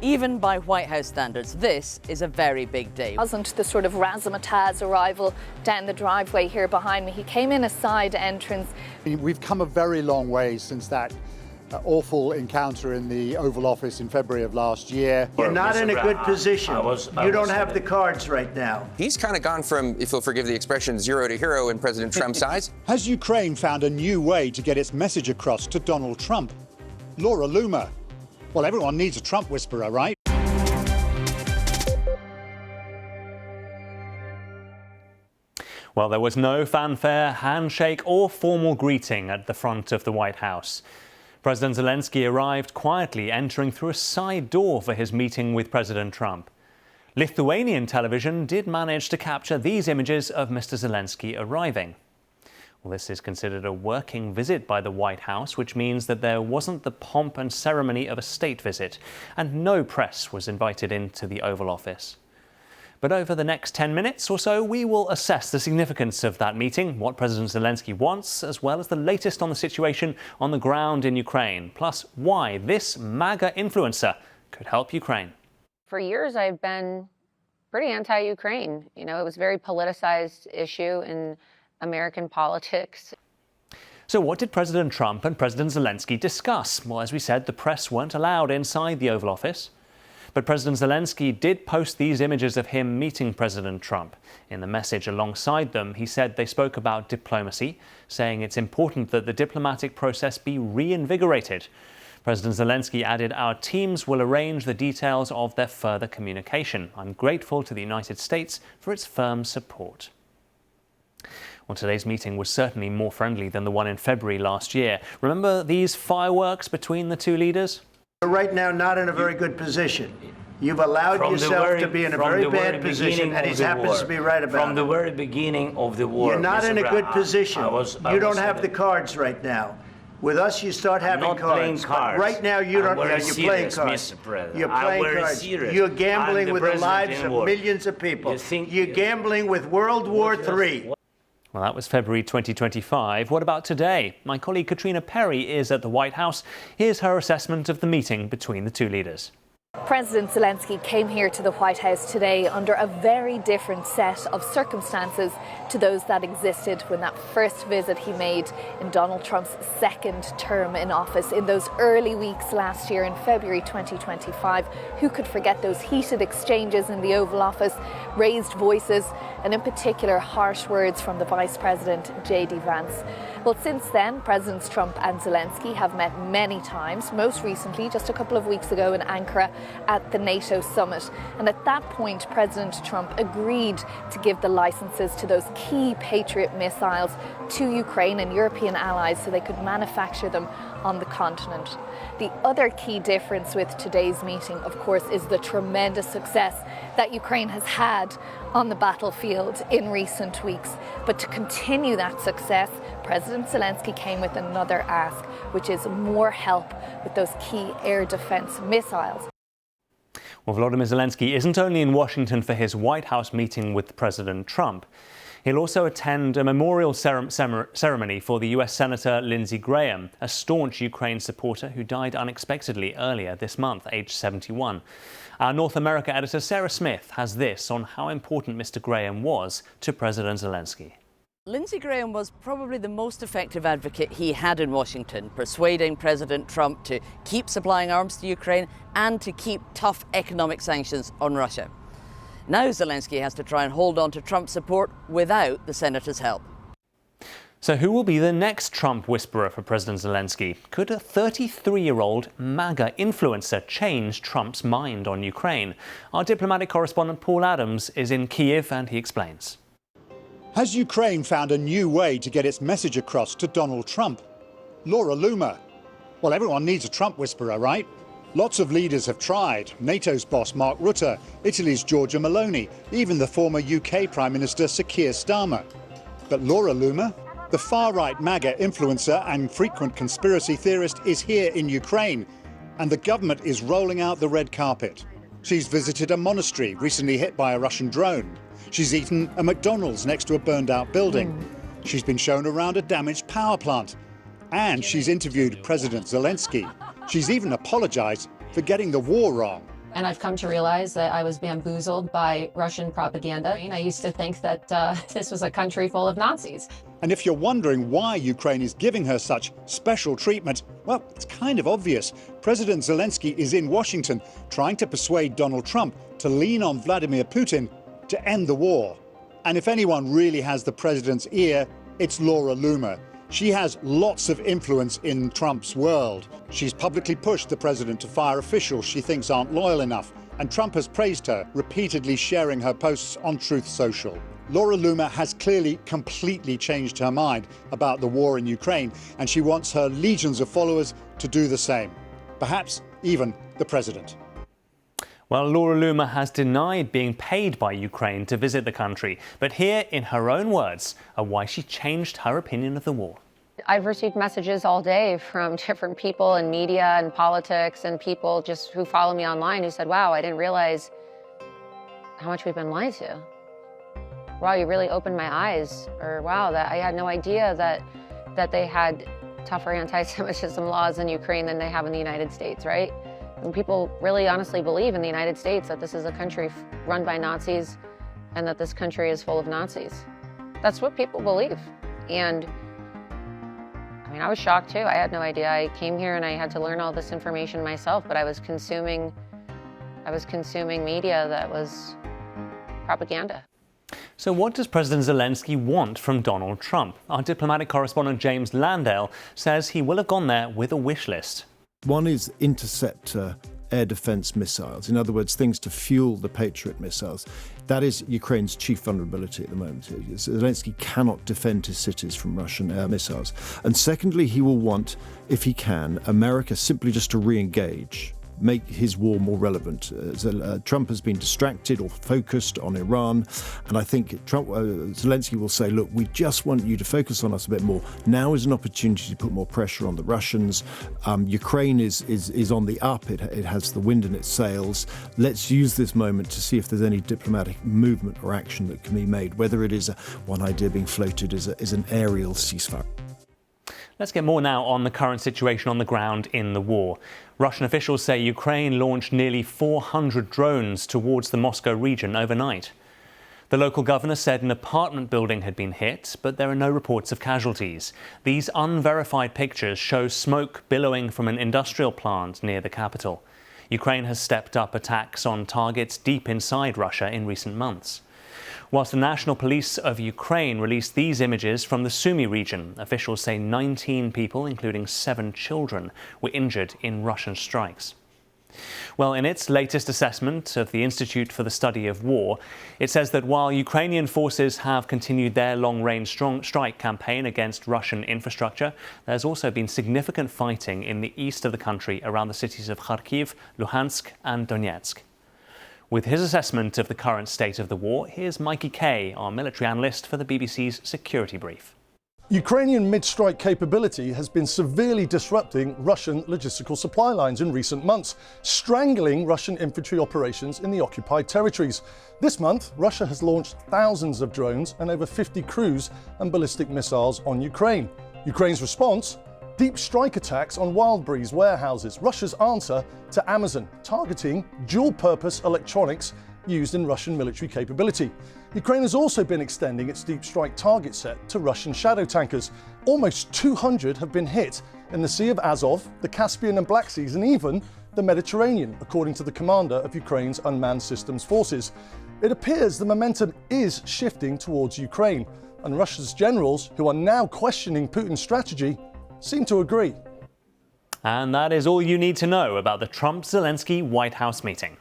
Even by White House standards, this is a very big day. It wasn't the sort of razzmatazz arrival down the driveway here behind me. He came in a side entrance. We've come a very long way since that awful encounter in the Oval Office in February of last year. You're not in a good position. You don't have the cards right now. He's kind of gone from, if you'll forgive the expression, zero to hero in President Trump's eyes. Has Ukraine found a new way to get its message across to Donald Trump? Laura Loomer. Well, everyone needs a Trump whisperer, right? Well, there was no fanfare, handshake or formal greeting at the front of the White House. President Zelensky arrived quietly, entering through a side door for his meeting with President Trump. Lithuanian television did manage to capture these images of Mr. Zelensky arriving. Well, this is considered a working visit by the White House, which means that there wasn't the pomp and ceremony of a state visit, and no press was invited into the Oval Office. But over the next 10 minutes or so, we will assess the significance of that meeting, what President Zelensky wants, as well as the latest on the situation on the ground in Ukraine, plus why this MAGA influencer could help Ukraine. For years, I've been pretty anti-Ukraine. You know, it was a very politicized issue in American politics. So what did President Trump and President Zelensky discuss? Well, as we said, the press weren't allowed inside the Oval Office. But President Zelensky did post these images of him meeting President Trump. In the message alongside them, he said they spoke about diplomacy, saying it's important that the diplomatic process be reinvigorated. President Zelensky added, "Our teams will arrange the details of their further communication. I'm grateful to the United States for its firm support." Well, today's meeting was certainly more friendly than the one in February last year. Remember these fireworks between the two leaders? You're right now not in a very good position. You've allowed yourself to be in a very bad position, and he happens to be right about it. From the very beginning of the war. You're not in a good position. You don't have the cards right now. With us, you start having cards. But right now, you don't. You're playing cards. You're playing cards. You're gambling with the lives of millions of people. You're gambling with World War III. Well, that was February 2025. What about today? My colleague Katrina Perry is at the White House. Here's her assessment of the meeting between the two leaders. President Zelensky came here to the White House today under a very different set of circumstances to those that existed when that first visit he made in Donald Trump's second term in office in those early weeks last year in February 2025. Who could forget those heated exchanges in the Oval Office, raised voices, and in particular harsh words from the Vice President, J.D. Vance. Well, since then, Presidents Trump and Zelensky have met many times, most recently just a couple of weeks ago in Ankara at the NATO summit. And at that point, President Trump agreed to give the licenses to those key Patriot missiles to Ukraine and European allies so they could manufacture them on the continent. The other key difference with today's meeting, of course, is the tremendous success that Ukraine has had on the battlefield in recent weeks. But to continue that success, President Zelensky came with another ask, which is more help with those key air defense missiles. Well, Volodymyr Zelensky isn't only in Washington for his White House meeting with President Trump. He'll also attend a memorial ceremony for the US Senator Lindsey Graham, a staunch Ukraine supporter who died unexpectedly earlier this month, aged 71. Our North America editor Sarah Smith has this on how important Mr. Graham was to President Zelensky. Lindsey Graham was probably the most effective advocate he had in Washington, persuading President Trump to keep supplying arms to Ukraine and to keep tough economic sanctions on Russia. Now Zelensky has to try and hold on to Trump's support without the senator's help. So who will be the next Trump whisperer for President Zelensky? Could a 33-year-old MAGA influencer change Trump's mind on Ukraine? Our diplomatic correspondent Paul Adams is in Kyiv and he explains. Has Ukraine found a new way to get its message across to Donald Trump? Laura Loomer. Well, everyone needs a Trump whisperer, right? Lots of leaders have tried. NATO's boss Mark Rutte, Italy's Giorgia Meloni, even the former UK Prime Minister Sir Keir Starmer. But Laura Loomer, the far-right MAGA influencer and frequent conspiracy theorist, is here in Ukraine, and the government is rolling out the red carpet. She's visited a monastery recently hit by a Russian drone. She's eaten a McDonald's next to a burned-out building. She's been shown around a damaged power plant. And she's interviewed President Zelensky. She's even apologized for getting the war wrong. And I've come to realize that I was bamboozled by Russian propaganda. I used to think that this was a country full of Nazis. And if you're wondering why Ukraine is giving her such special treatment, well, it's kind of obvious. President Zelensky is in Washington trying to persuade Donald Trump to lean on Vladimir Putin to end the war. And if anyone really has the president's ear, it's Laura Loomer. She has lots of influence in Trump's world. She's publicly pushed the president to fire officials she thinks aren't loyal enough, and Trump has praised her, repeatedly sharing her posts on Truth Social. Laura Loomer has clearly completely changed her mind about the war in Ukraine, and she wants her legions of followers to do the same. Perhaps even the president. Well, Laura Loomer has denied being paid by Ukraine to visit the country. But here, in her own words, are why she changed her opinion of the war. I've received messages all day from different people in media and politics and people just who follow me online who said, wow, I didn't realize how much we've been lied to. Wow, you really opened my eyes. Or wow, that I had no idea that they had tougher anti-Semitism laws in Ukraine than they have in the United States, right? And people really honestly believe in the United States that this is a country run by Nazis and that this country is full of Nazis. That's what people believe. And I mean, I was shocked too. I had no idea. I came here and I had to learn all this information myself, but I was consuming media that was propaganda. So what does President Zelensky want from Donald Trump? Our diplomatic correspondent James Landale says he will have gone there with a wish list. One is interceptor air defense missiles, in other words, things to fuel the Patriot missiles. That is Ukraine's chief vulnerability at the moment. Zelensky cannot defend his cities from Russian air missiles. And secondly, he will want, if he can, America simply just to re-engage, make his war more relevant. Trump has been distracted or focused on Iran, and I think Zelensky will say, look, we just want you to focus on us a bit more. Now is an opportunity to put more pressure on the Russians. Ukraine is on the up. It has the wind in its sails. Let's use this moment to see if there's any diplomatic movement or action that can be made, whether it is one idea being floated is an aerial ceasefire. Let's get more now on the current situation on the ground in the war. Russian officials say Ukraine launched nearly 400 drones towards the Moscow region overnight. The local governor said an apartment building had been hit, but there are no reports of casualties. These unverified pictures show smoke billowing from an industrial plant near the capital. Ukraine has stepped up attacks on targets deep inside Russia in recent months. Whilst the National Police of Ukraine released these images from the Sumy region, officials say 19 people, including 7 children, were injured in Russian strikes. Well, in its latest assessment of the Institute for the Study of War, it says that while Ukrainian forces have continued their long-range strike campaign against Russian infrastructure, there's also been significant fighting in the east of the country around the cities of Kharkiv, Luhansk and Donetsk. With his assessment of the current state of the war, here's Mikey Kay, our military analyst for the BBC's Security Brief. Ukrainian mid-strike capability has been severely disrupting Russian logistical supply lines in recent months, strangling Russian infantry operations in the occupied territories. This month, Russia has launched thousands of drones and over 50 cruise and ballistic missiles on Ukraine. Ukraine's response? Deep strike attacks on Wildberries warehouses, Russia's answer to Amazon, targeting dual-purpose electronics used in Russian military capability. Ukraine has also been extending its deep strike target set to Russian shadow tankers. Almost 200 have been hit in the Sea of Azov, the Caspian and Black Seas, and even the Mediterranean, according to the commander of Ukraine's unmanned systems forces. It appears the momentum is shifting towards Ukraine, and Russia's generals, who are now questioning Putin's strategy, seem to agree. And that is all you need to know about the Trump-Zelensky White House meeting.